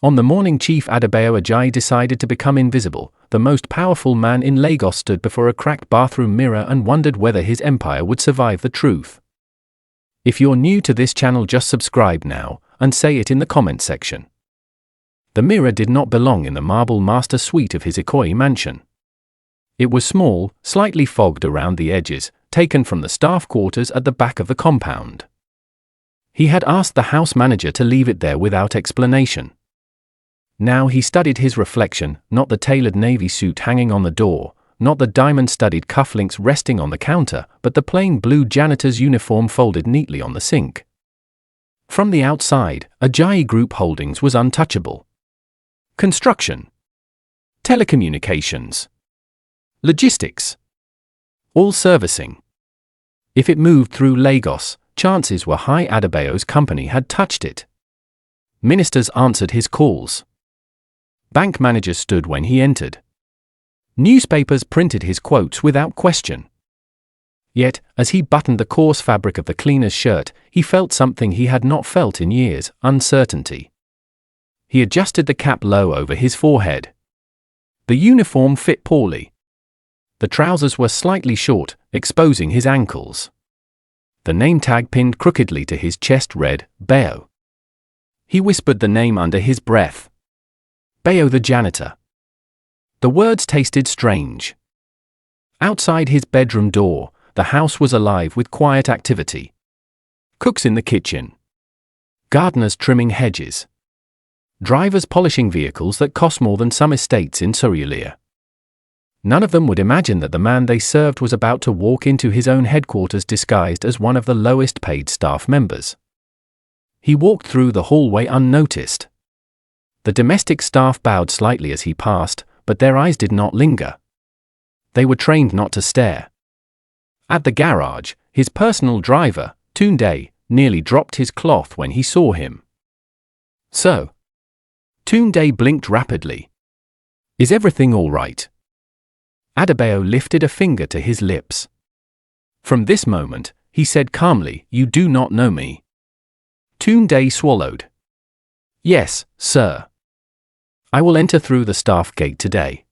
On the morning Chief Adebayo Ajayi decided to become invisible, the most powerful man in Lagos stood before a cracked bathroom mirror and wondered whether his empire would survive the truth. If you're new to this channel, just subscribe now, and say it in the comment section. The mirror did not belong in the marble master suite of his Ikoyi mansion. It was small, slightly fogged around the edges, taken from the staff quarters at the back of the compound. He had asked the house manager to leave it there without explanation. Now he studied his reflection, not the tailored navy suit hanging on the door, not the diamond-studded cufflinks resting on the counter, but the plain blue janitor's uniform folded neatly on the sink. From the outside, Ajayi Group Holdings was untouchable. Construction, telecommunications, logistics, all servicing. If it moved through Lagos, chances were high Adebayo's company had touched it. Ministers answered his calls. Bank managers stood when he entered. Newspapers printed his quotes without question. Yet, as he buttoned the coarse fabric of the cleaner's shirt, he felt something he had not felt in years: uncertainty. He adjusted the cap low over his forehead. The uniform fit poorly. The trousers were slightly short, exposing his ankles. The name tag pinned crookedly to his chest read, Bayo. He whispered the name under his breath. Bayo the janitor. The words tasted strange. Outside his bedroom door, the house was alive with quiet activity. Cooks in the kitchen. Gardeners trimming hedges. Drivers polishing vehicles that cost more than some estates in Surulere. None of them would imagine that the man they served was about to walk into his own headquarters disguised as one of the lowest paid staff members. He walked through the hallway unnoticed. The domestic staff bowed slightly as he passed, but their eyes did not linger. They were trained not to stare. At the garage, his personal driver, Tunde, nearly dropped his cloth when he saw him. So? Tunde blinked rapidly. Is everything all right? Adebayo lifted a finger to his lips. From this moment, he said calmly, you do not know me. Tunde swallowed. Yes, sir. I will enter through the staff gate today.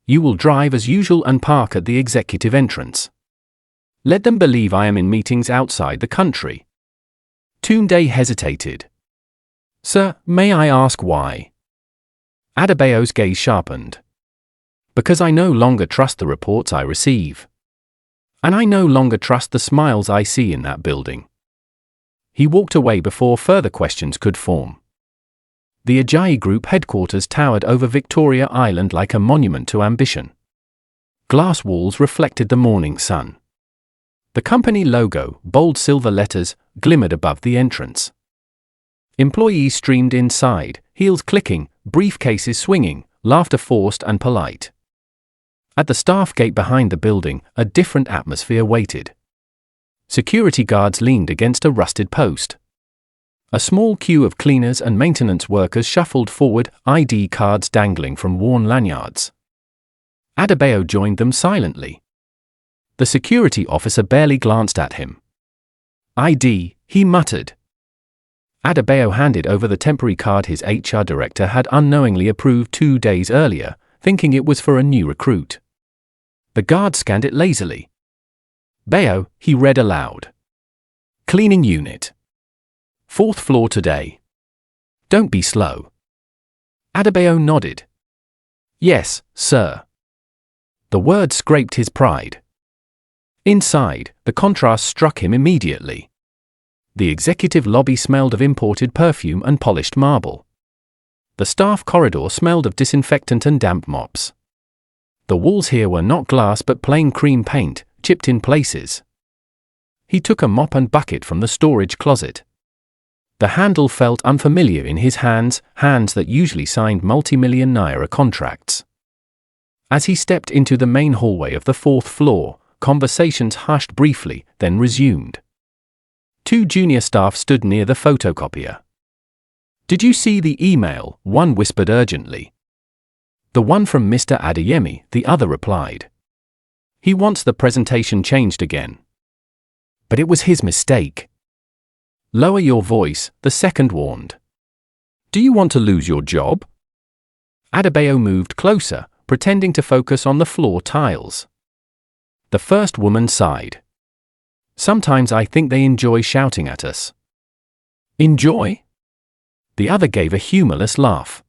You will drive as usual and park at the executive entrance. Let them believe I am in meetings outside the country. Tunde hesitated. Sir, may I ask why? Adebayo's gaze sharpened. Because I no longer trust the reports I receive. And I no longer trust the smiles I see in that building. He walked away before further questions could form. The Ajayi Group headquarters towered over Victoria Island like a monument to ambition. Glass walls reflected the morning sun. The company logo, bold silver letters, glimmered above the entrance. Employees streamed inside, heels clicking, briefcases swinging, laughter forced and polite. At the staff gate behind the building, a different atmosphere waited. Security guards leaned against a rusted post. A small queue of cleaners and maintenance workers shuffled forward, ID cards dangling from worn lanyards. Adebayo joined them silently. The security officer barely glanced at him. ID, he muttered. Adebayo handed over the temporary card his HR director had unknowingly approved 2 days earlier, thinking it was for a new recruit. The guard scanned it lazily. Bayo, he read aloud. Cleaning unit. 4th floor today. Don't be slow. Adebayo nodded. Yes, sir. The word scraped his pride. Inside, the contrast struck him immediately. The executive lobby smelled of imported perfume and polished marble. The staff corridor smelled of disinfectant and damp mops. The walls here were not glass but plain cream paint, chipped in places. He took a mop and bucket from the storage closet. The handle felt unfamiliar in his hands that usually signed multi-million naira contracts. As he stepped into the main hallway of the 4th floor, conversations hushed briefly, then resumed. 2 junior staff stood near the photocopier. Did you see the email? One whispered urgently. The one from Mr. Adeyemi, the other replied. He wants the presentation changed again. But it was his mistake. Lower your voice, the second warned. Do you want to lose your job? Adebayo moved closer, pretending to focus on the floor tiles. The first woman sighed. Sometimes I think they enjoy shouting at us. Enjoy? The other gave a humorless laugh.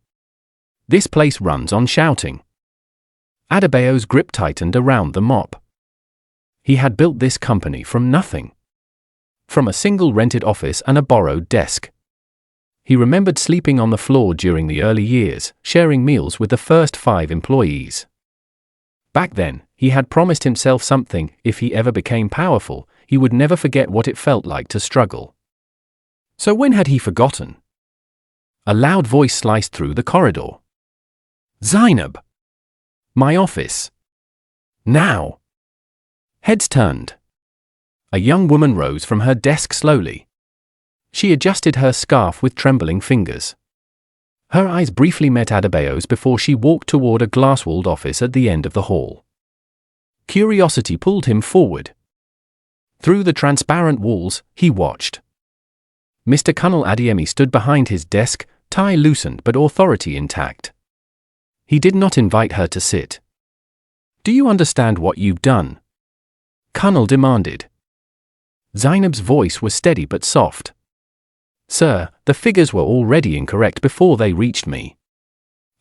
This place runs on shouting. Adebayo's grip tightened around the mop. He had built this company from nothing. From a single rented office and a borrowed desk. He remembered sleeping on the floor during the early years, sharing meals with the first 5 employees. Back then, he had promised himself something: if he ever became powerful, he would never forget what it felt like to struggle. So when had he forgotten? A loud voice sliced through the corridor. Zainab! My office. Now! Heads turned. A young woman rose from her desk slowly. She adjusted her scarf with trembling fingers. Her eyes briefly met Adebayo's before she walked toward a glass-walled office at the end of the hall. Curiosity pulled him forward. Through the transparent walls, he watched. Mr. Colonel Adeyemi stood behind his desk, tie loosened but authority intact. He did not invite her to sit. Do you understand what you've done? Colonel demanded. Zainab's voice was steady but soft. Sir, the figures were already incorrect before they reached me.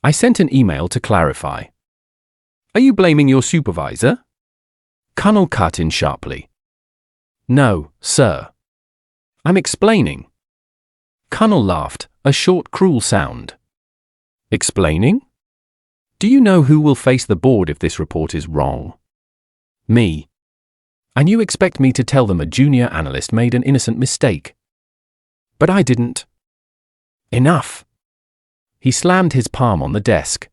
I sent an email to clarify. Are you blaming your supervisor? Colonel cut in sharply. No, sir. I'm explaining. Colonel laughed, a short, cruel sound. Explaining? Do you know who will face the board if this report is wrong? Me. And you expect me to tell them a junior analyst made an innocent mistake? But I didn't. Enough. He slammed his palm on the desk.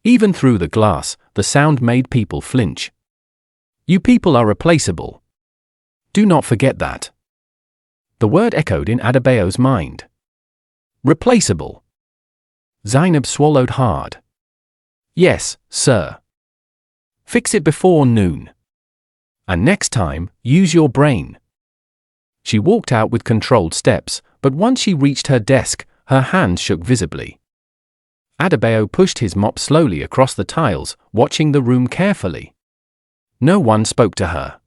Even through the glass, the sound made people flinch. You people are replaceable. Do not forget that. The word echoed in Adebayo's mind. Replaceable. Zainab swallowed hard. Yes, sir. Fix it before noon. And next time, use your brain. She walked out with controlled steps, but once she reached her desk, her hands shook visibly. Adebayo pushed his mop slowly across the tiles, watching the room carefully. No one spoke to her.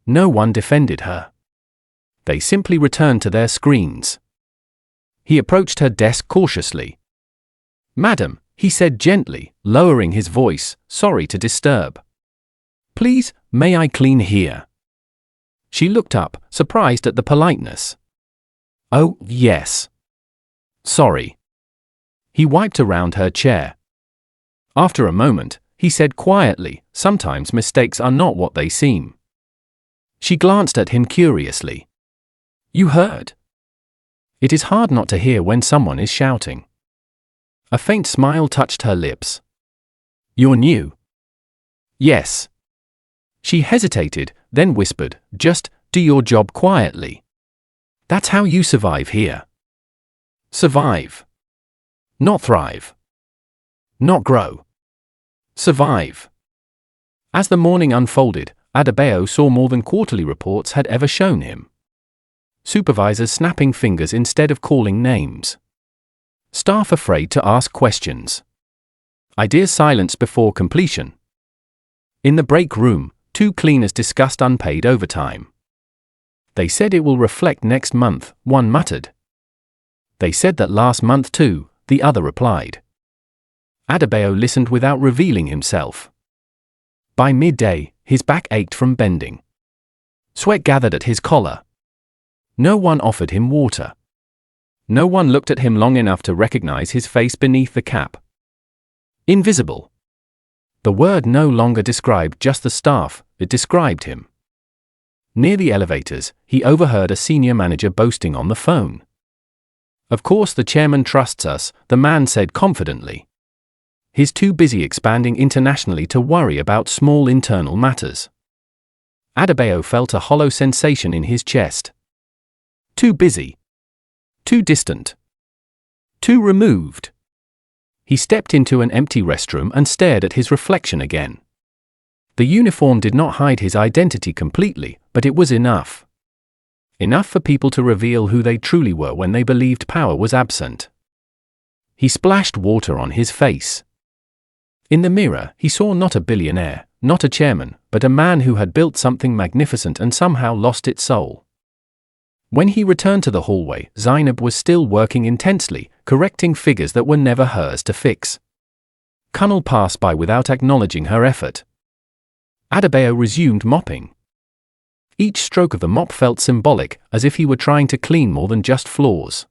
No one defended her. They simply returned to their screens. He approached her desk cautiously. Madam, he said gently, lowering his voice, sorry to disturb. Please, may I clean here? She looked up, surprised at the politeness. Oh, yes. Sorry. He wiped around her chair. After a moment, he said quietly, sometimes mistakes are not what they seem. She glanced at him curiously. You heard? It is hard not to hear when someone is shouting. A faint smile touched her lips. You're new? Yes. She hesitated, then whispered, just do your job quietly. That's how you survive here. Survive. Not thrive. Not grow. Survive. As the morning unfolded, Adebayo saw more than quarterly reports had ever shown him. Supervisors snapping fingers instead of calling names. Staff afraid to ask questions. Ideas silenced before completion. In the break room, 2 cleaners discussed unpaid overtime. They said it will reflect next month, one muttered. They said that last month too, the other replied. Adebayo listened without revealing himself. By midday, his back ached from bending. Sweat gathered at his collar. No one offered him water. No one looked at him long enough to recognize his face beneath the cap. Invisible. The word no longer described just the staff, it described him. Near the elevators, he overheard a senior manager boasting on the phone. Of course the chairman trusts us, the man said confidently. He's too busy expanding internationally to worry about small internal matters. Adebayo felt a hollow sensation in his chest. Too busy. Too distant. Too removed. He stepped into an empty restroom and stared at his reflection again. The uniform did not hide his identity completely, but it was enough. Enough for people to reveal who they truly were when they believed power was absent. He splashed water on his face. In the mirror, he saw not a billionaire, not a chairman, but a man who had built something magnificent and somehow lost its soul. When he returned to the hallway, Zainab was still working intensely, correcting figures that were never hers to fix. Kunal passed by without acknowledging her effort. Adebayo resumed mopping. Each stroke of the mop felt symbolic, as if he were trying to clean more than just floors.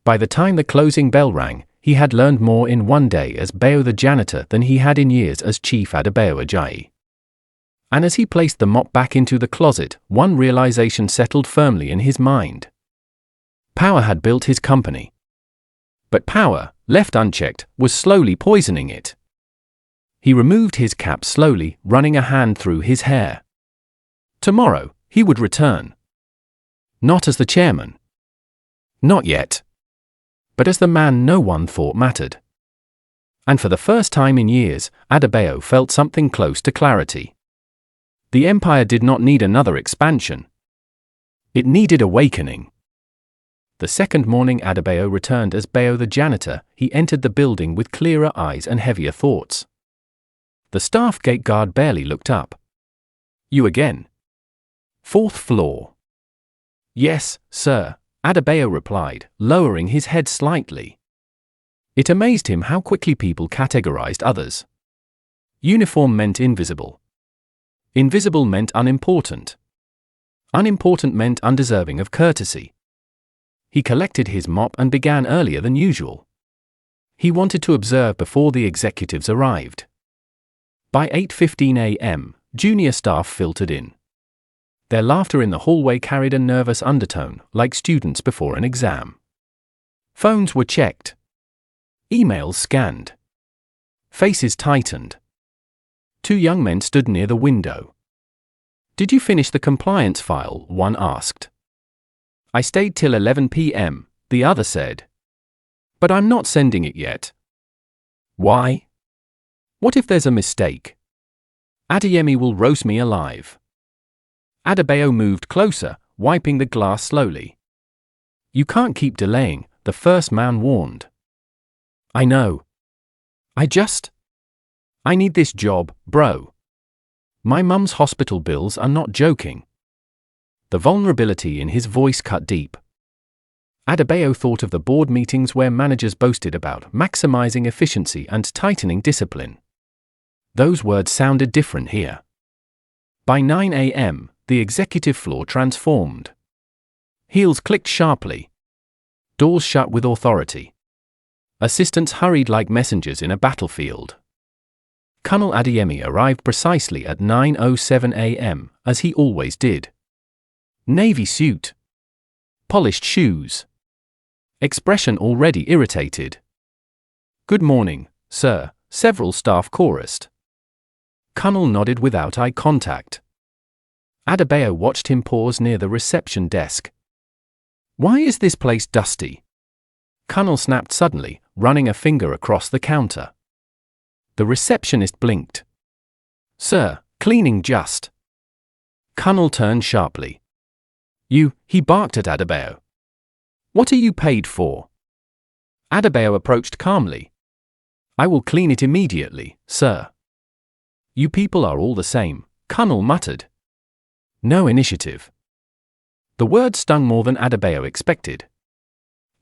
By the time the closing bell rang, he had learned more in one day as Bayo the janitor than he had in years as Chief Adebayo Ajayi. And as he placed the mop back into the closet, one realization settled firmly in his mind. Power had built his company. But power, left unchecked, was slowly poisoning it. He removed his cap slowly, running a hand through his hair. Tomorrow, he would return. Not as the chairman. Not yet. But as the man no one thought mattered. And for the first time in years, Adebayo felt something close to clarity. The empire did not need another expansion. It needed awakening. The second morning Adebayo returned as Bayo the janitor. He entered the building with clearer eyes and heavier thoughts. The staff gate guard barely looked up. You again? Fourth floor. Yes, sir, Adebayo replied, lowering his head slightly. It amazed him how quickly people categorized others. Uniform meant invisible. Invisible meant unimportant. Unimportant meant undeserving of courtesy. He collected his mop and began earlier than usual. He wanted to observe before the executives arrived. By 8:15 a.m., junior staff filtered in. Their laughter in the hallway carried a nervous undertone, like students before an exam. Phones were checked. Emails scanned. Faces tightened. Two young men stood near the window. Did you finish the compliance file? One asked. I stayed till 11 p.m., the other said. But I'm not sending it yet. Why? What if there's a mistake? Adeyemi will roast me alive. Adebayo moved closer, wiping the glass slowly. You can't keep delaying, the first man warned. I know. I need this job, bro. My mum's hospital bills are not joking. The vulnerability in his voice cut deep. Adebayo thought of the board meetings where managers boasted about maximizing efficiency and tightening discipline. Those words sounded different here. By 9 a.m., the executive floor transformed. Heels clicked sharply. Doors shut with authority. Assistants hurried like messengers in a battlefield. Colonel Adeyemi arrived precisely at 9:07 a.m., as he always did. Navy suit. Polished shoes. Expression already irritated. Good morning, sir, several staff chorused. Colonel nodded without eye contact. Adebayo watched him pause near the reception desk. Why is this place dusty? Colonel snapped suddenly, running a finger across the counter. The receptionist blinked. Sir, cleaning just. Colonel turned sharply. He barked at Adebayo. What are you paid for? Adebayo approached calmly. I will clean it immediately, sir. You people are all the same, Colonel muttered. No initiative. The words stung more than Adebayo expected.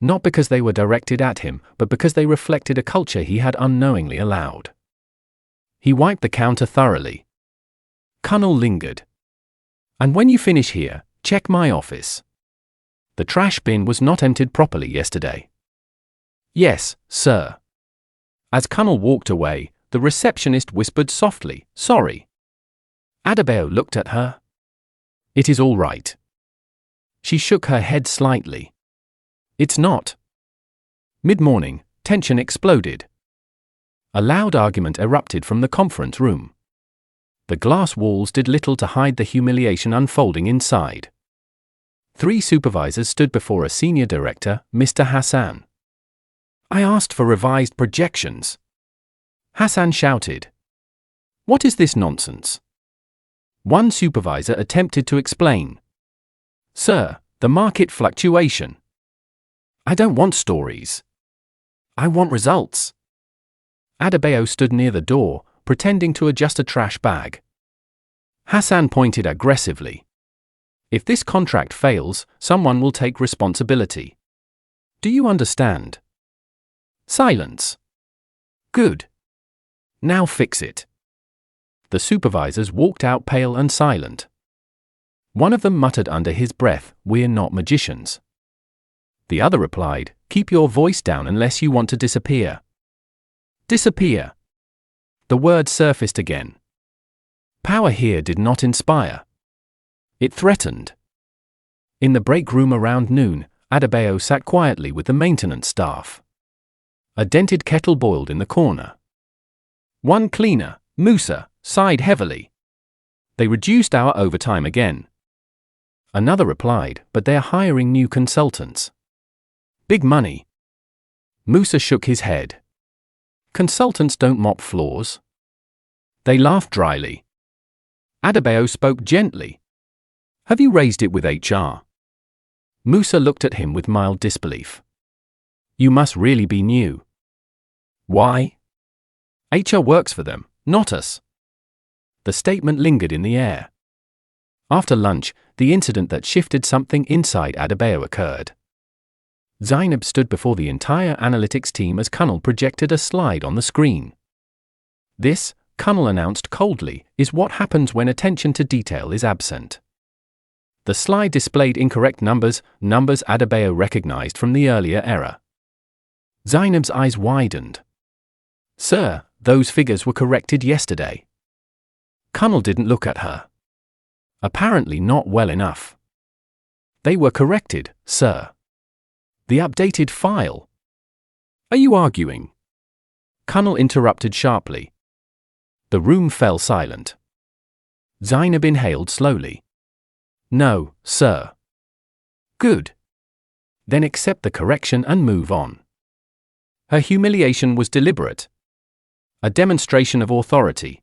Not because they were directed at him, but because they reflected a culture he had unknowingly allowed. He wiped the counter thoroughly. Colonel lingered. And when you finish here, check my office. The trash bin was not emptied properly yesterday. Yes, sir. As Colonel walked away, the receptionist whispered softly, sorry. Adebayo looked at her. It is all right. She shook her head slightly. It's not. Mid-morning, tension exploded. A loud argument erupted from the conference room. The glass walls did little to hide the humiliation unfolding inside. 3 supervisors stood before a senior director, Mr. Hassan. I asked for revised projections. Hassan shouted. What is this nonsense? One supervisor attempted to explain. Sir, the market fluctuation. I don't want stories. I want results. Adebayo stood near the door, pretending to adjust a trash bag. Hassan pointed aggressively. If this contract fails, someone will take responsibility. Do you understand? Silence. Good. Now fix it. The supervisors walked out pale and silent. One of them muttered under his breath, "We're not magicians." The other replied, "Keep your voice down unless you want to disappear." Disappear. The word surfaced again. Power here did not inspire. It threatened. In the break room around noon, Adebayo sat quietly with the maintenance staff. A dented kettle boiled in the corner. One cleaner, Musa, sighed heavily. They reduced our overtime again. Another replied, but they're hiring new consultants. Big money. Musa shook his head. Consultants don't mop floors. They laughed dryly. Adebayo spoke gently. Have you raised it with HR? Musa looked at him with mild disbelief. You must really be new. Why? HR works for them, not us. The statement lingered in the air. After lunch, the incident that shifted something inside Adebayo occurred. Zainab stood before the entire analytics team as Kunal projected a slide on the screen. This, Kunal announced coldly, is what happens when attention to detail is absent. The slide displayed incorrect numbers Adebayo recognized from the earlier error. Zainab's eyes widened. Sir, those figures were corrected yesterday. Kunal didn't look at her. Apparently not well enough. They were corrected, sir. The updated file. Are you arguing? Kunal interrupted sharply. The room fell silent. Zainab inhaled slowly. No, sir. Good. Then accept the correction and move on. Her humiliation was deliberate. A demonstration of authority.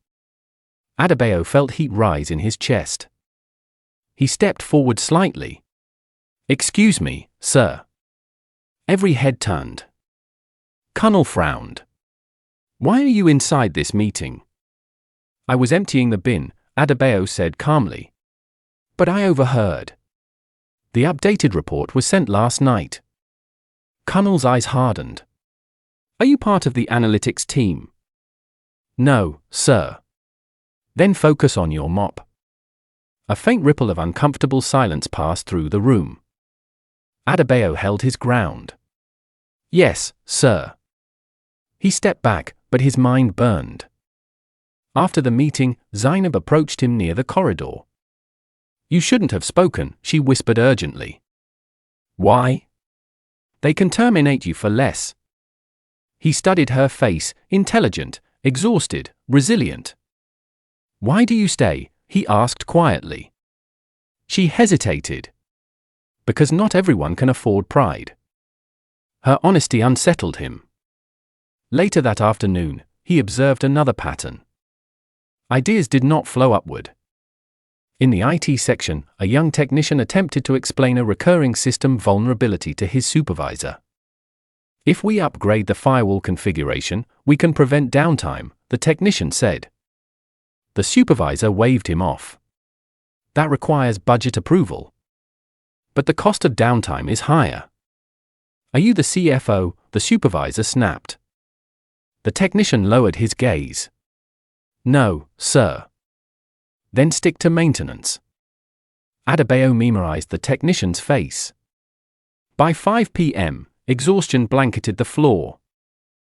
Adebayo felt heat rise in his chest. He stepped forward slightly. Excuse me, sir. Every head turned. Kunal frowned. Why are you inside this meeting? I was emptying the bin, Adebayo said calmly. But I overheard. The updated report was sent last night. Kunal's eyes hardened. Are you part of the analytics team? No, sir. Then focus on your mop. A faint ripple of uncomfortable silence passed through the room. Adebayo held his ground. Yes, sir. He stepped back, but his mind burned. After the meeting, Zainab approached him near the corridor. You shouldn't have spoken, she whispered urgently. Why? They can terminate you for less. He studied her face, intelligent, exhausted, resilient. Why do you stay? He asked quietly. She hesitated. Because not everyone can afford pride. Her honesty unsettled him. Later that afternoon, he observed another pattern. Ideas did not flow upward. In the IT section, a young technician attempted to explain a recurring system vulnerability to his supervisor. If we upgrade the firewall configuration, we can prevent downtime, the technician said. The supervisor waved him off. That requires budget approval. But the cost of downtime is higher. Are you the CFO? The supervisor snapped. The technician lowered his gaze. No, sir. Then stick to maintenance. Adebayo memorized the technician's face. By 5 p.m., exhaustion blanketed the floor.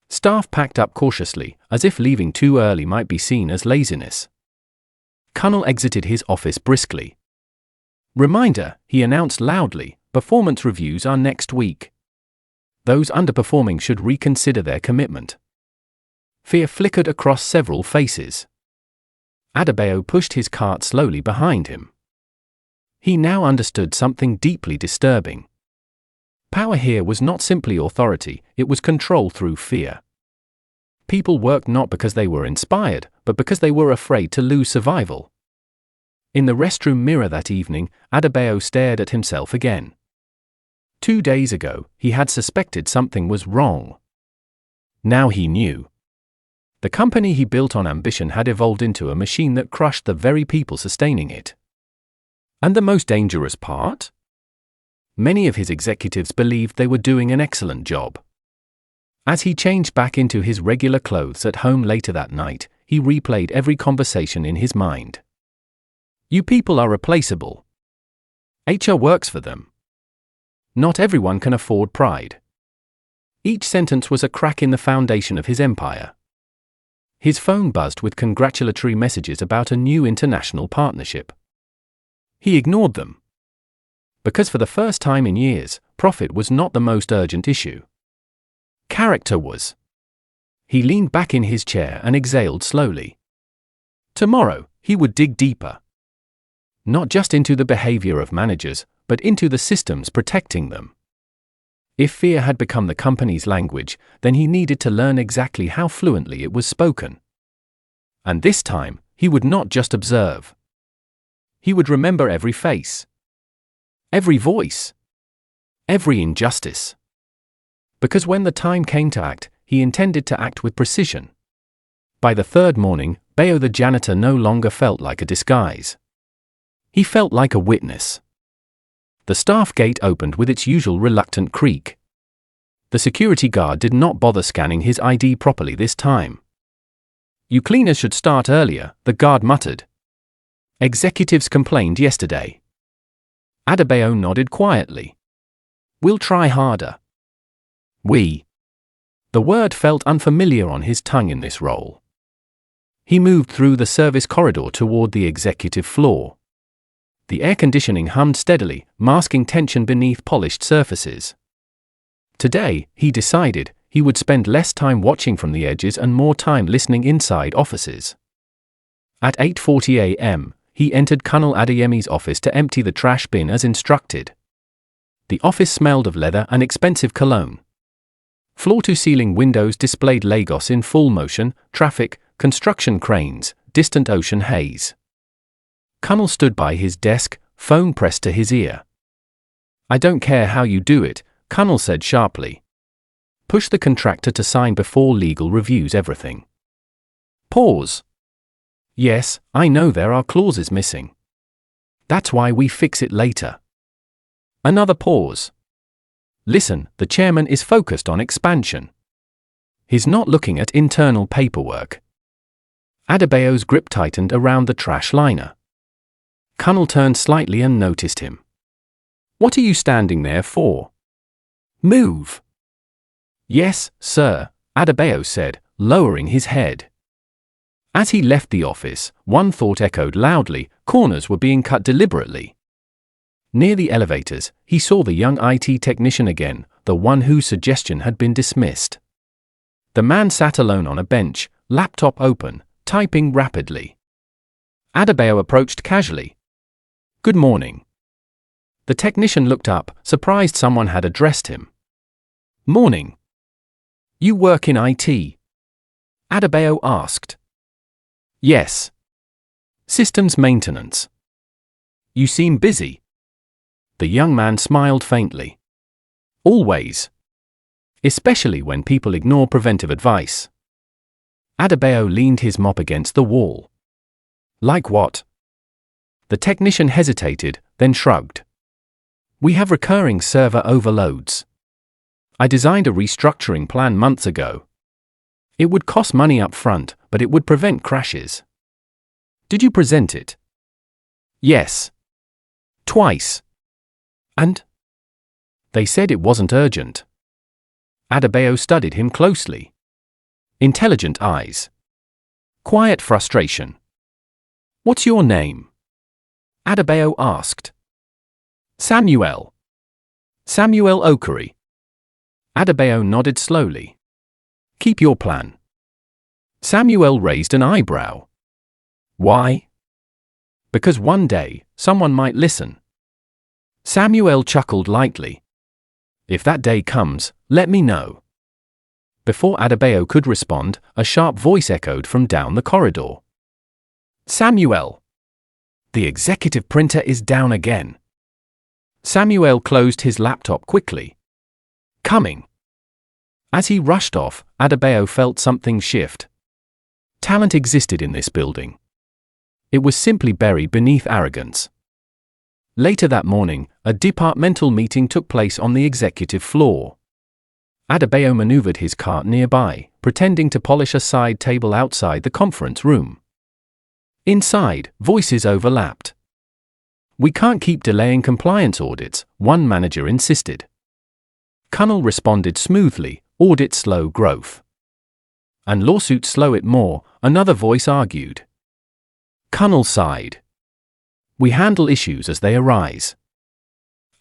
Staff packed up cautiously, as if leaving too early might be seen as laziness. Kunal exited his office briskly. Reminder, he announced loudly, performance reviews are next week. Those underperforming should reconsider their commitment. Fear flickered across several faces. Adebayo pushed his cart slowly behind him. He now understood something deeply disturbing. Power here was not simply authority, it was control through fear. People worked not because they were inspired, but because they were afraid to lose survival. In the restroom mirror that evening, Adebayo stared at himself again. 2 days ago, he had suspected something was wrong. Now he knew. The company he built on ambition had evolved into a machine that crushed the very people sustaining it. And the most dangerous part? Many of his executives believed they were doing an excellent job. As he changed back into his regular clothes at home later that night, he replayed every conversation in his mind. You people are replaceable. HR works for them. Not everyone can afford pride. Each sentence was a crack in the foundation of his empire. His phone buzzed with congratulatory messages about a new international partnership. He ignored them. Because for the first time in years, profit was not the most urgent issue. Character was. He leaned back in his chair and exhaled slowly. Tomorrow, he would dig deeper. Not just into the behavior of managers, but into the systems protecting them. If fear had become the company's language, then he needed to learn exactly how fluently it was spoken. And this time, he would not just observe. He would remember every face, every voice, every injustice. Because when the time came to act, he intended to act with precision. By the third morning, Bayo the janitor no longer felt like a disguise. He felt like a witness. The staff gate opened with its usual reluctant creak. The security guard did not bother scanning his ID properly this time. You cleaners should start earlier, the guard muttered. Executives complained yesterday. Adebayo nodded quietly. We'll try harder. We. The word felt unfamiliar on his tongue in this role. He moved through the service corridor toward the executive floor. The air conditioning hummed steadily, masking tension beneath polished surfaces. Today, he decided, he would spend less time watching from the edges and more time listening inside offices. At 8:40 a.m., he entered Colonel Adeyemi's office to empty the trash bin as instructed. The office smelled of leather and expensive cologne. Floor-to-ceiling windows displayed Lagos in full motion, traffic, construction cranes, distant ocean haze. Colonel stood by his desk, phone pressed to his ear. I don't care how you do it, Colonel said sharply. Push the contractor to sign before legal reviews everything. Pause. Yes, I know there are clauses missing. That's why we fix it later. Another pause. Listen, the chairman is focused on expansion. He's not looking at internal paperwork. Adebayo's grip tightened around the trash liner. Colonel turned slightly and noticed him. What are you standing there for? Move. Yes, sir, Adebayo said, lowering his head. As he left the office, one thought echoed loudly, corners were being cut deliberately. Near the elevators, he saw the young IT technician again, the one whose suggestion had been dismissed. The man sat alone on a bench, laptop open, typing rapidly. Adebayo approached casually. Good morning. The technician looked up, surprised someone had addressed him. Morning. You work in IT? Adebayo asked. Yes. Systems maintenance. You seem busy. The young man smiled faintly. Always. Especially when people ignore preventive advice. Adebayo leaned his mop against the wall. Like what? The technician hesitated, then shrugged. We have recurring server overloads. I designed a restructuring plan months ago. It would cost money up front, but it would prevent crashes. Did you present it? Yes. Twice. And? They said it wasn't urgent. Adebayo studied him closely. Intelligent eyes. Quiet frustration. What's your name? Adebayo asked. Samuel. Samuel Okori. Adebayo nodded slowly. Keep your plan. Samuel raised an eyebrow. Why? Because one day, someone might listen. Samuel chuckled lightly. If that day comes, let me know. Before Adebayo could respond, a sharp voice echoed from down the corridor. Samuel! The executive printer is down again. Samuel closed his laptop quickly. Coming. As he rushed off, Adebayo felt something shift. Talent existed in this building. It was simply buried beneath arrogance. Later that morning, a departmental meeting took place on the executive floor. Adebayo maneuvered his cart nearby, pretending to polish a side table outside the conference room. Inside, voices overlapped. "We can't keep delaying compliance audits," one manager insisted. Cunnell responded smoothly, "Audits slow growth. And lawsuits slow it more," another voice argued. Cunnell sighed. "We handle issues as they arise."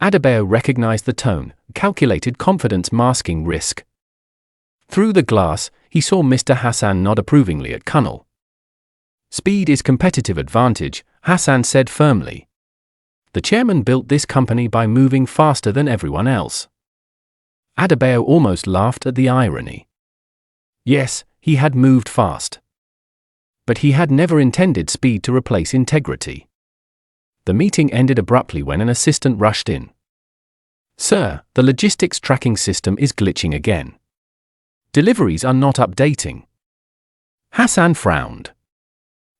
Adebayo recognized the tone, calculated confidence masking risk. Through the glass, he saw Mr. Hassan nod approvingly at Cunnell. "Speed is competitive advantage," Hassan said firmly. "The chairman built this company by moving faster than everyone else." Adebayo almost laughed at the irony. Yes, he had moved fast. But he had never intended speed to replace integrity. The meeting ended abruptly when an assistant rushed in. "Sir, the logistics tracking system is glitching again. Deliveries are not updating." Hassan frowned.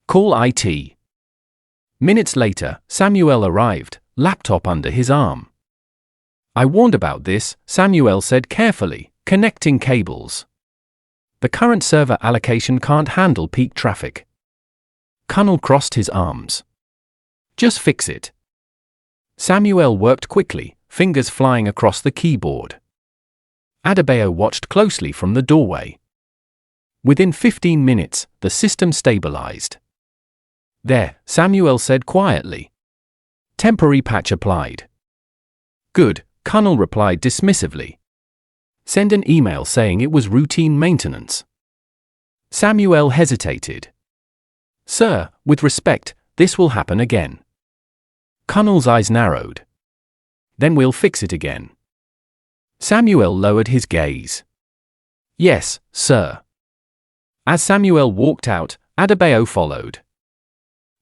"Call IT." Minutes later, Samuel arrived, laptop under his arm. "I warned about this," Samuel said carefully, connecting cables. "The current server allocation can't handle peak traffic." Cunnell crossed his arms. "Just fix it." Samuel worked quickly, fingers flying across the keyboard. Adebayo watched closely from the doorway. Within 15 minutes, the system stabilized. "There," Samuel said quietly. "Temporary patch applied." "Good," Cunnell replied dismissively. "Send an email saying it was routine maintenance." Samuel hesitated. "Sir, with respect, this will happen again." Cunnell's eyes narrowed. "Then we'll fix it again." Samuel lowered his gaze. "Yes, sir." As Samuel walked out, Adebayo followed.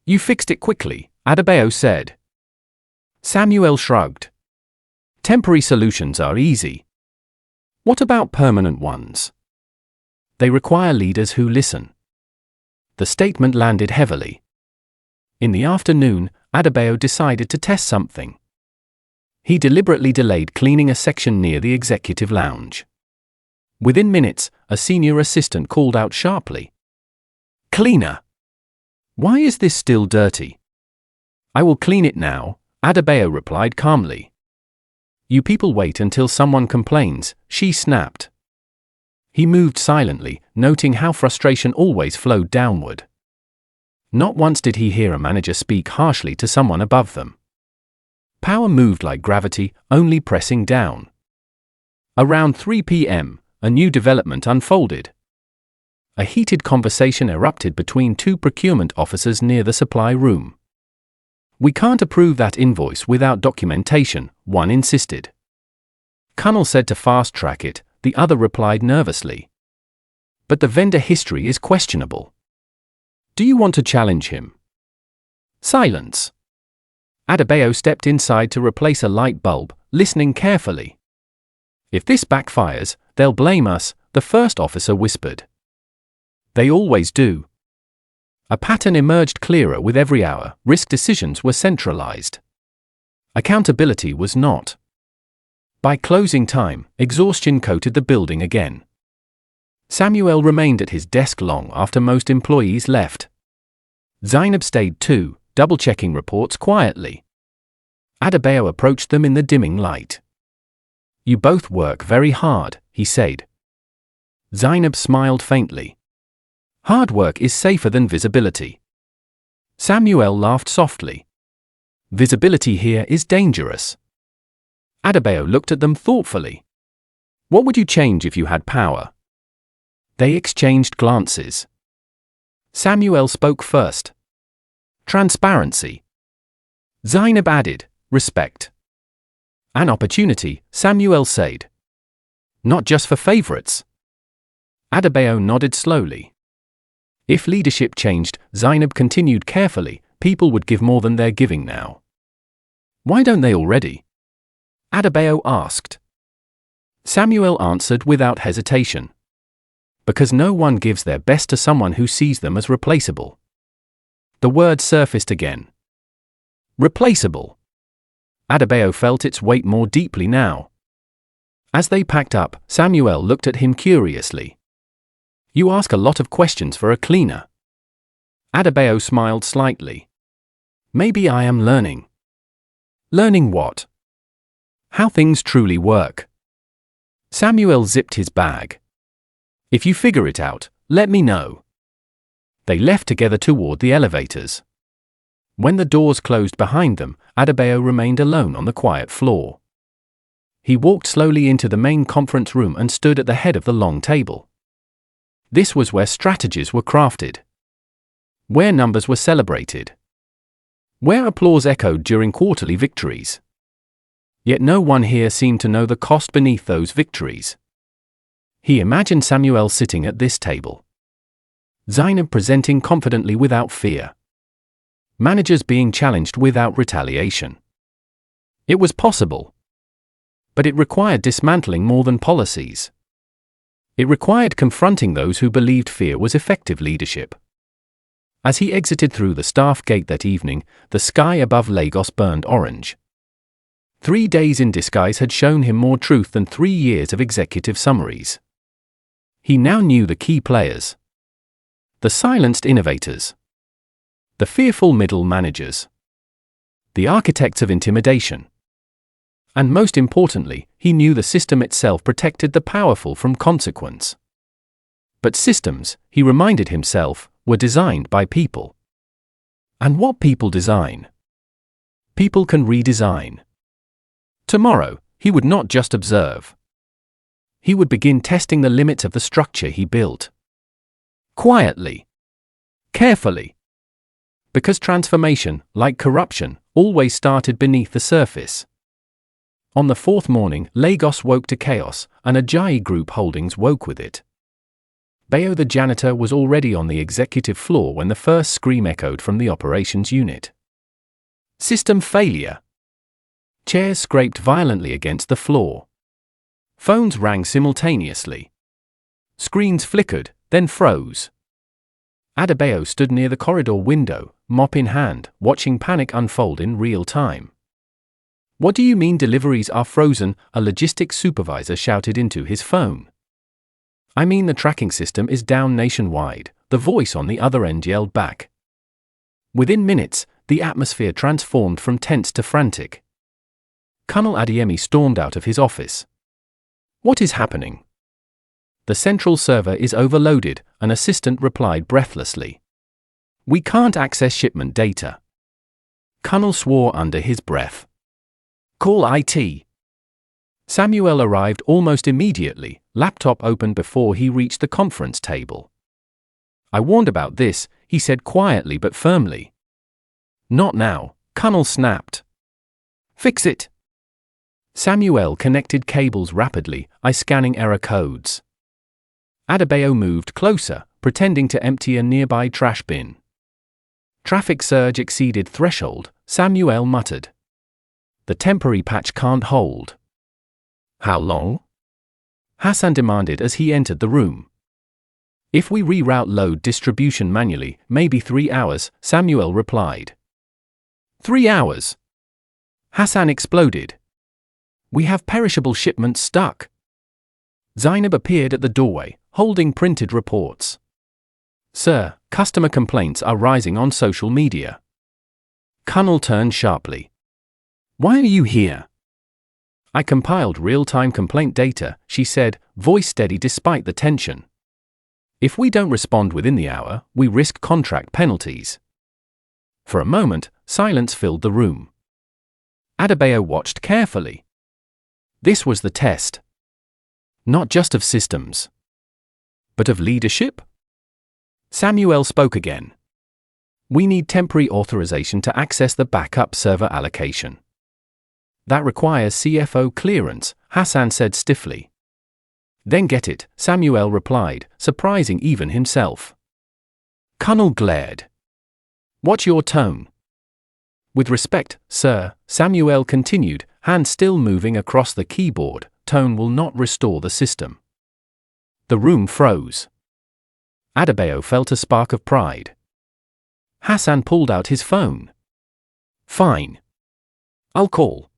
"You fixed it quickly," Adebayo said. Samuel shrugged. "Temporary solutions are easy. What about permanent ones? They require leaders who listen." The statement landed heavily. In the afternoon, Adebayo decided to test something. He deliberately delayed cleaning a section near the executive lounge. Within minutes, a senior assistant called out sharply, "Cleaner! Why is this still dirty?" "I will clean it now," Adebayo replied calmly. "You people wait until someone complains," she snapped. He moved silently, noting how frustration always flowed downward. Not once did he hear a manager speak harshly to someone above them. Power moved like gravity, only pressing down. Around 3 p.m., a new development unfolded. A heated conversation erupted between two procurement officers near the supply room. "We can't approve that invoice without documentation," one insisted. Cunnell said to fast-track it, the other replied nervously. "But the vendor history is questionable. Do you want to challenge him?" Silence. Adebayo stepped inside to replace a light bulb, listening carefully. "If this backfires, they'll blame us," the first officer whispered. "They always do." A pattern emerged clearer with every hour. Risk decisions were centralized. Accountability was not. By closing time, exhaustion coated the building again. Samuel remained at his desk long after most employees left. Zainab stayed too, double-checking reports quietly. Adebayo approached them in the dimming light. "You both work very hard," he said. Zainab smiled faintly. "Hard work is safer than visibility." Samuel laughed softly. "Visibility here is dangerous." Adebayo looked at them thoughtfully. "What would you change if you had power?" They exchanged glances. Samuel spoke first. "Transparency." Zainab added, "Respect." "An opportunity," Samuel said. "Not just for favorites." Adebayo nodded slowly. "If leadership changed," Zainab continued carefully, "people would give more than they're giving now." "Why don't they already?" Adebayo asked. Samuel answered without hesitation. Because no one gives their best to someone who sees them as replaceable. The word surfaced again. Replaceable. Adebayo felt its weight more deeply now. As they packed up, Samuel looked at him curiously. You ask a lot of questions for a cleaner. Adebayo smiled slightly. Maybe I am learning. Learning what? How things truly work. Samuel zipped his bag. If you figure it out, let me know. They left together toward the elevators. When the doors closed behind them, Adebayo remained alone on the quiet floor. He walked slowly into the main conference room and stood at the head of the long table. This was where strategies were crafted. Where numbers were celebrated. Where applause echoed during quarterly victories. Yet no one here seemed to know the cost beneath those victories. He imagined Samuel sitting at this table. Zainab presenting confidently without fear. Managers being challenged without retaliation. It was possible. But it required dismantling more than policies. It required confronting those who believed fear was effective leadership. As he exited through the staff gate that evening, the sky above Lagos burned orange. 3 days in disguise had shown him more truth than 3 years of executive summaries. He now knew the key players. The silenced innovators. The fearful middle managers. The architects of intimidation. And most importantly, he knew the system itself protected the powerful from consequence. But systems, he reminded himself, were designed by people. And what people design? People can redesign. Tomorrow, he would not just observe. He would begin testing the limits of the structure he built. Quietly. Carefully. Because transformation, like corruption, always started beneath the surface. On the 4th morning, Lagos woke to chaos, and Ajayi Group Holdings woke with it. Bayo the janitor was already on the executive floor when the first scream echoed from the operations unit. System failure. Chairs scraped violently against the floor. Phones rang simultaneously. Screens flickered, then froze. Adebayo stood near the corridor window, mop in hand, watching panic unfold in real time. What do you mean deliveries are frozen? A logistics supervisor shouted into his phone. I mean the tracking system is down nationwide, the voice on the other end yelled back. Within minutes, the atmosphere transformed from tense to frantic. Colonel Adeyemi stormed out of his office. What is happening? The central server is overloaded, an assistant replied breathlessly. We can't access shipment data. Colonel swore under his breath. Call IT. Samuel arrived almost immediately, laptop open before he reached the conference table. I warned about this, he said quietly but firmly. Not now, Colonel snapped. Fix it. Samuel connected cables rapidly, scanning error codes. Adebayo moved closer, pretending to empty a nearby trash bin. Traffic surge exceeded threshold, Samuel muttered. The temporary patch can't hold. How long? Hassan demanded as he entered the room. If we reroute load distribution manually, maybe 3 hours, Samuel replied. 3 hours? Hassan exploded. We have perishable shipments stuck. Zainab appeared at the doorway, holding printed reports. Sir, customer complaints are rising on social media. Colonel turned sharply. Why are you here? I compiled real-time complaint data, she said, voice steady despite the tension. If we don't respond within the hour, we risk contract penalties. For a moment, silence filled the room. Adebayo watched carefully. This was the test. Not just of systems, but of leadership? Samuel spoke again. We need temporary authorization to access the backup server allocation. That requires CFO clearance, Hassan said stiffly. Then get it, Samuel replied, surprising even himself. Colonel glared. Watch your tone. With respect, sir, Samuel continued, hand still moving across the keyboard, tone will not restore the system. The room froze. Adebayo felt a spark of pride. Hassan pulled out his phone. Fine. I'll call.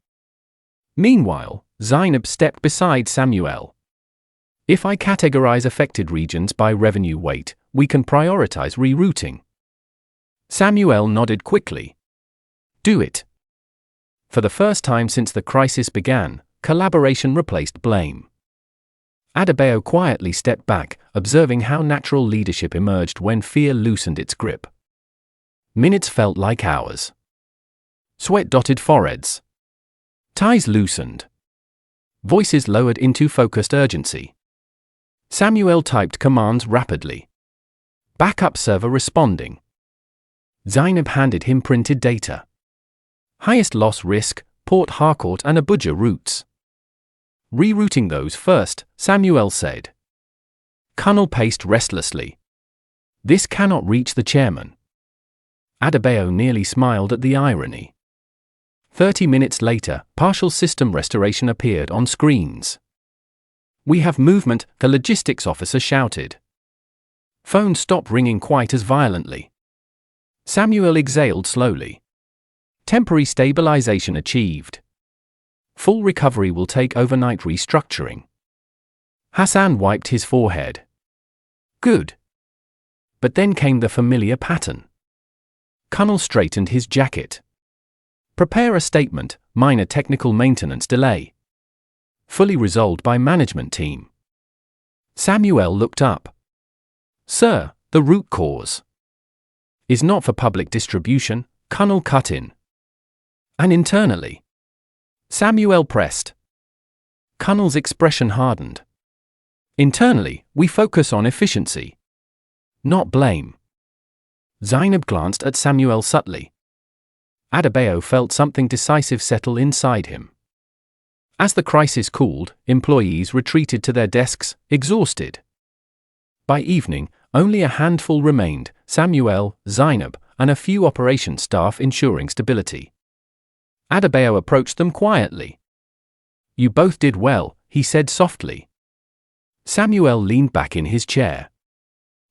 Meanwhile, Zainab stepped beside Samuel. If I categorize affected regions by revenue weight, we can prioritize rerouting. Samuel nodded quickly. Do it. For the first time since the crisis began, collaboration replaced blame. Adebayo quietly stepped back, observing how natural leadership emerged when fear loosened its grip. Minutes felt like hours. Sweat dotted foreheads. Ties loosened. Voices lowered into focused urgency. Samuel typed commands rapidly. Backup server responding. Zainab handed him printed data. Highest loss risk, Port Harcourt and Abuja routes. Rerouting those first, Samuel said. Colonel paced restlessly. This cannot reach the chairman. Adebayo nearly smiled at the irony. 30 minutes later, partial system restoration appeared on screens. We have movement, the logistics officer shouted. Phone stopped ringing quite as violently. Samuel exhaled slowly. Temporary stabilization achieved. Full recovery will take overnight restructuring. Hassan wiped his forehead. Good. But then came the familiar pattern. Colonel straightened his jacket. Prepare a statement, minor technical maintenance delay. Fully resolved by management team. Samuel looked up. Sir, the root cause is not for public distribution, Colonel cut in. And internally. Samuel pressed. Colonel's expression hardened. Internally, we focus on efficiency. Not blame. Zainab glanced at Samuel subtly. Adebayo felt something decisive settle inside him. As the crisis cooled, employees retreated to their desks, exhausted. By evening, only a handful remained, Samuel, Zainab, and a few operations staff ensuring stability. Adebayo approached them quietly. You both did well, he said softly. Samuel leaned back in his chair.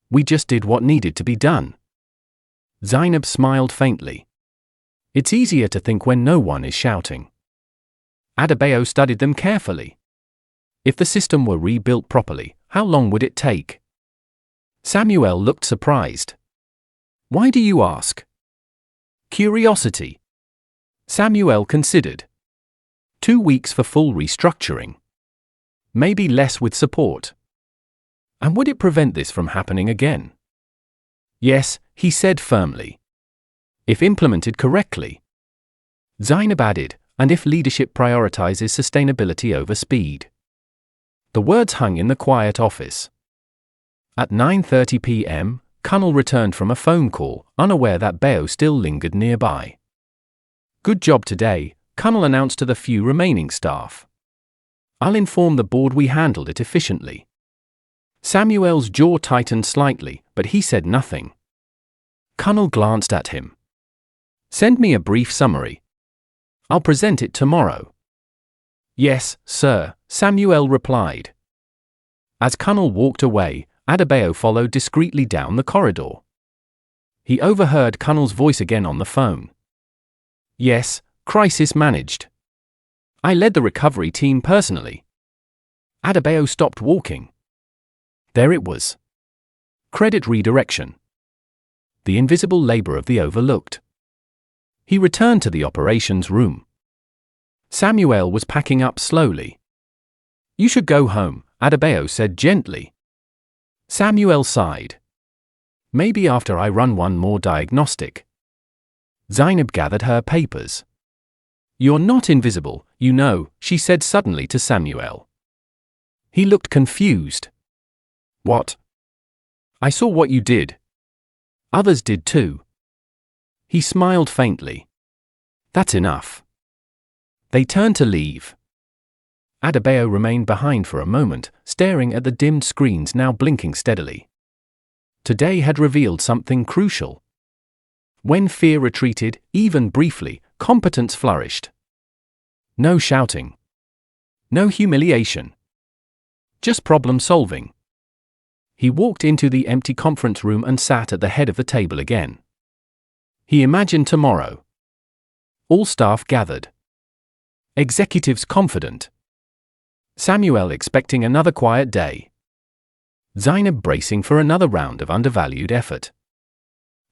We just did what needed to be done. Zainab smiled faintly. It's easier to think when no one is shouting. Adebayo studied them carefully. If the system were rebuilt properly, how long would it take? Samuel looked surprised. Why do you ask? Curiosity. Samuel considered. 2 weeks for full restructuring. Maybe less with support. And would it prevent this from happening again? Yes, he said firmly. If implemented correctly. Zainab added, and if leadership prioritizes sustainability over speed. The words hung in the quiet office. At 9:30 p.m., Colonel returned from a phone call, unaware that Bayo still lingered nearby. Good job today, Colonel announced to the few remaining staff. I'll inform the board we handled it efficiently. Samuel's jaw tightened slightly, but he said nothing. Colonel glanced at him. Send me a brief summary. I'll present it tomorrow. Yes, sir, Samuel replied. As Colonel walked away, Adebayo followed discreetly down the corridor. He overheard Colonel's voice again on the phone. Yes, crisis managed. I led the recovery team personally. Adebayo stopped walking. There it was. Credit redirection. The invisible labor of the overlooked. He returned to the operations room. Samuel was packing up slowly. You should go home, Adebayo said gently. Samuel sighed. Maybe after I run one more diagnostic. Zainab gathered her papers. You're not invisible, you know, she said suddenly to Samuel. He looked confused. What? I saw what you did. Others did too. He smiled faintly. That's enough. They turned to leave. Adebayo remained behind for a moment, staring at the dimmed screens now blinking steadily. Today had revealed something crucial. When fear retreated, even briefly, competence flourished. No shouting. No humiliation. Just problem solving. He walked into the empty conference room and sat at the head of the table again. He imagined tomorrow. All staff gathered. Executives confident. Samuel expecting another quiet day. Zainab bracing for another round of undervalued effort.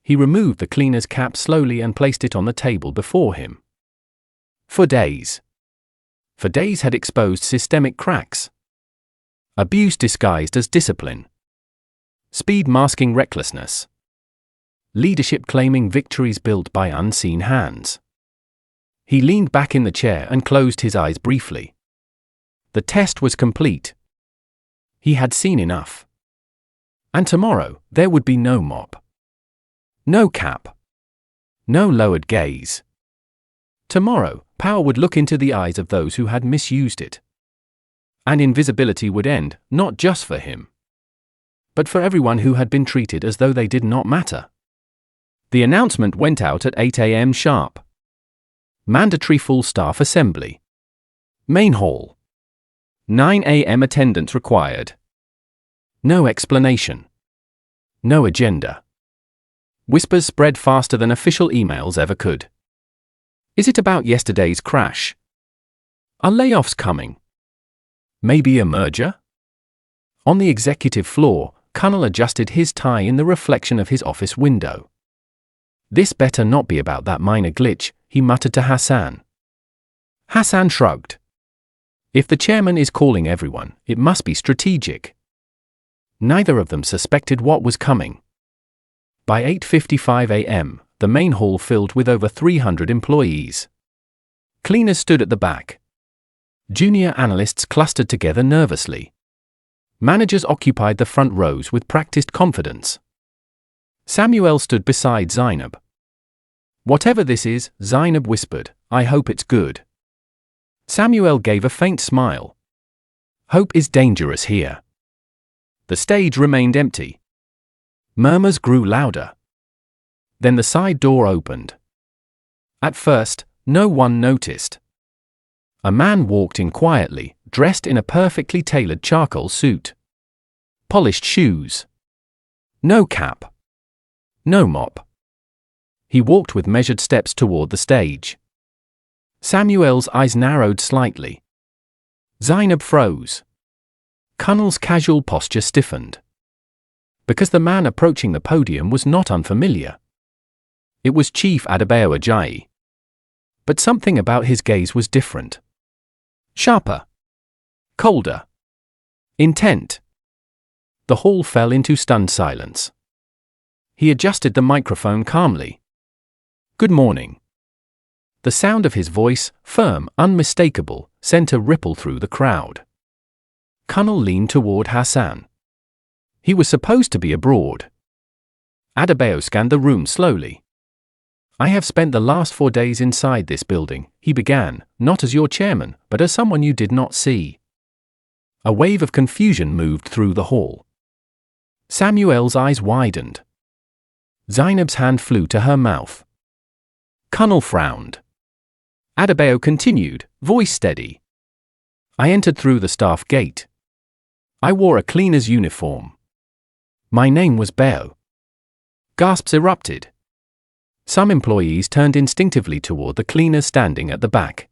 He removed the cleaner's cap slowly and placed it on the table before him. For days had exposed systemic cracks. Abuse disguised as discipline. Speed masking recklessness. Leadership claiming victories built by unseen hands. He leaned back in the chair and closed his eyes briefly. The test was complete. He had seen enough. And tomorrow, there would be no mop. No cap. No lowered gaze. Tomorrow, power would look into the eyes of those who had misused it. And invisibility would end, not just for him, but for everyone who had been treated as though they did not matter. The announcement went out at 8 a.m. sharp. Mandatory full staff assembly. Main hall. 9 a.m. attendance required. No explanation. No agenda. Whispers spread faster than official emails ever could. Is it about yesterday's crash? Are layoffs coming? Maybe a merger? On the executive floor, Kunal adjusted his tie in the reflection of his office window. This better not be about that minor glitch, he muttered to Hassan. Hassan shrugged. If the chairman is calling everyone, it must be strategic. Neither of them suspected what was coming. By 8:55 a.m., the main hall filled with over 300 employees. Cleaners stood at the back. Junior analysts clustered together nervously. Managers occupied the front rows with practiced confidence. Samuel stood beside Zainab. Whatever this is, Zainab whispered, I hope it's good. Samuel gave a faint smile. Hope is dangerous here. The stage remained empty. Murmurs grew louder. Then the side door opened. At first, no one noticed. A man walked in quietly, dressed in a perfectly tailored charcoal suit. Polished shoes. No cap. No mop. He walked with measured steps toward the stage. Samuel's eyes narrowed slightly. Zainab froze. Kunal's casual posture stiffened. Because the man approaching the podium was not unfamiliar. It was Chief Adebayo Ajayi. But something about his gaze was different. Sharper. Colder. Intent. The hall fell into stunned silence. He adjusted the microphone calmly. Good morning. The sound of his voice, firm, unmistakable, sent a ripple through the crowd. Kunal leaned toward Hassan. He was supposed to be abroad. Adebayo scanned the room slowly. I have spent the last 4 days inside this building, he began, not as your chairman, but as someone you did not see. A wave of confusion moved through the hall. Samuel's eyes widened. Zainab's hand flew to her mouth. Kunal frowned. Adebayo continued, voice steady. I entered through the staff gate. I wore a cleaner's uniform. My name was Bayo. Gasps erupted. Some employees turned instinctively toward the cleaner standing at the back.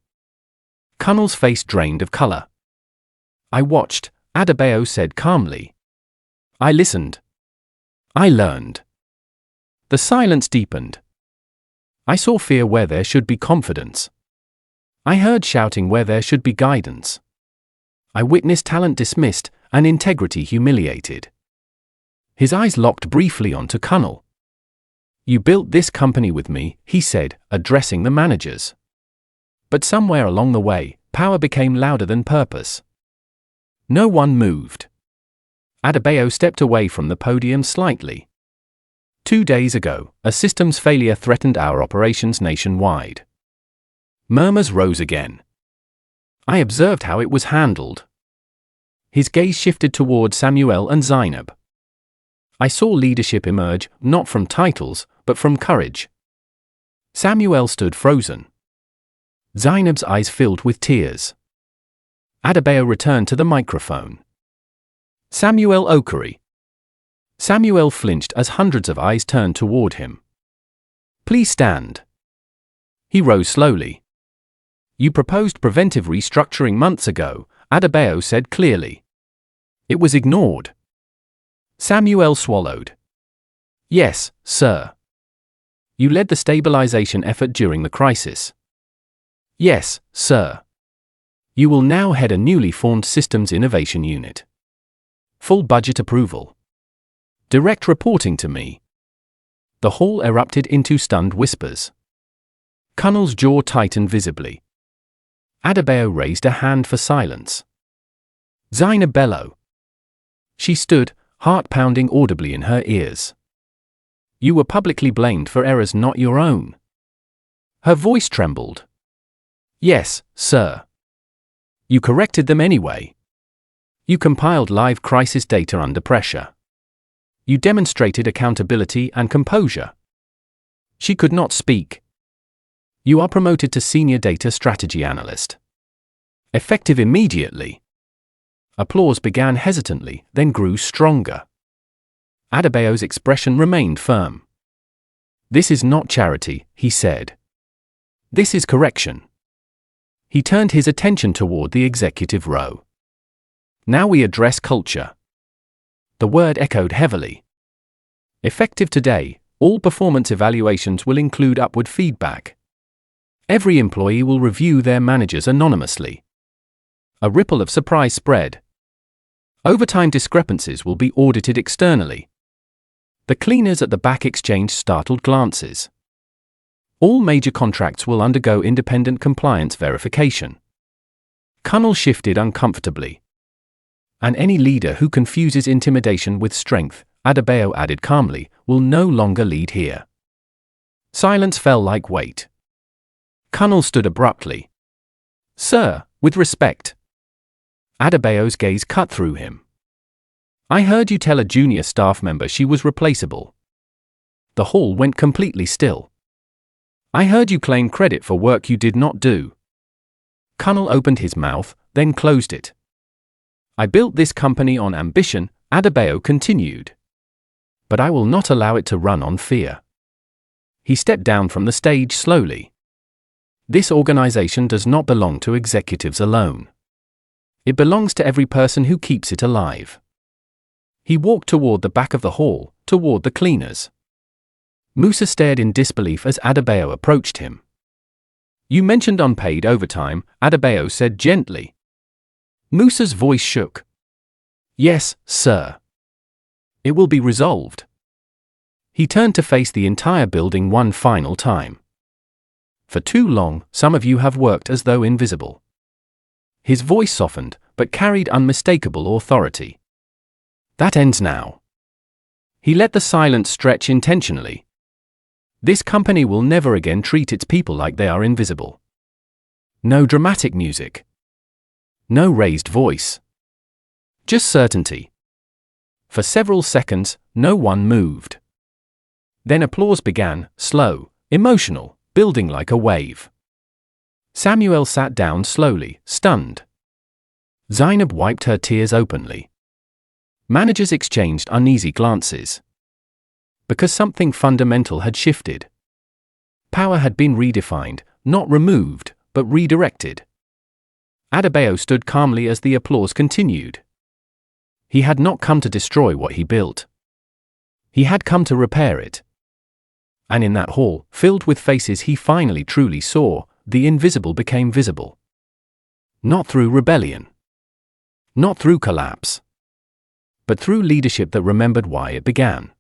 Kunal's face drained of color. I watched, Adebayo said calmly. I listened. I learned. The silence deepened. I saw fear where there should be confidence. I heard shouting where there should be guidance. I witnessed talent dismissed and integrity humiliated. His eyes locked briefly onto Kunal. You built this company with me, he said, addressing the managers. But somewhere along the way, power became louder than purpose. No one moved. Adebayo stepped away from the podium slightly. 2 days ago, a systems failure threatened our operations nationwide. Murmurs rose again. I observed how it was handled. His gaze shifted toward Samuel and Zainab. I saw leadership emerge, not from titles, but from courage. Samuel stood frozen. Zainab's eyes filled with tears. Adebayo returned to the microphone. Samuel Okori. Samuel flinched as hundreds of eyes turned toward him. Please stand. He rose slowly. You proposed preventive restructuring months ago, Adebayo said clearly. It was ignored. Samuel swallowed. Yes, sir. You led the stabilization effort during the crisis. Yes, sir. You will now head a newly formed Systems Innovation Unit. Full budget approval. Direct reporting to me. The hall erupted into stunned whispers. Colonel's jaw tightened visibly. Adebayo raised a hand for silence. Zaina bellowed. She stood, heart pounding audibly in her ears. You were publicly blamed for errors not your own. Her voice trembled. Yes, sir. You corrected them anyway. You compiled live crisis data under pressure. You demonstrated accountability and composure. She could not speak. You are promoted to Senior Data Strategy Analyst. Effective immediately. Applause began hesitantly, then grew stronger. Adebayo's expression remained firm. This is not charity, he said. This is correction. He turned his attention toward the executive row. Now we address culture. The word echoed heavily. Effective today, all performance evaluations will include upward feedback. Every employee will review their managers anonymously. A ripple of surprise spread. Overtime discrepancies will be audited externally. The cleaners at the back exchanged startled glances. All major contracts will undergo independent compliance verification. Colonel shifted uncomfortably. And any leader who confuses intimidation with strength, Adebayo added calmly, will no longer lead here. Silence fell like weight. Colonel stood abruptly. Sir, with respect. Adebayo's gaze cut through him. I heard you tell a junior staff member she was replaceable. The hall went completely still. I heard you claim credit for work you did not do. Colonel opened his mouth, then closed it. I built this company on ambition, Adebayo continued. But I will not allow it to run on fear. He stepped down from the stage slowly. This organization does not belong to executives alone. It belongs to every person who keeps it alive. He walked toward the back of the hall, toward the cleaners. Musa stared in disbelief as Adebayo approached him. You mentioned unpaid overtime, Adebayo said gently. Musa's voice shook. Yes, sir. It will be resolved. He turned to face the entire building one final time. For too long, some of you have worked as though invisible. His voice softened, but carried unmistakable authority. That ends now. He let the silence stretch intentionally. This company will never again treat its people like they are invisible. No dramatic music. No raised voice. Just certainty. For several seconds, no one moved. Then applause began, slow, emotional, building like a wave. Samuel sat down slowly, stunned. Zainab wiped her tears openly. Managers exchanged uneasy glances. Because something fundamental had shifted. Power had been redefined, not removed, but redirected. Adebayo stood calmly as the applause continued. He had not come to destroy what he built. He had come to repair it. And in that hall, filled with faces he finally truly saw, the invisible became visible. Not through rebellion. Not through collapse. But through leadership that remembered why it began.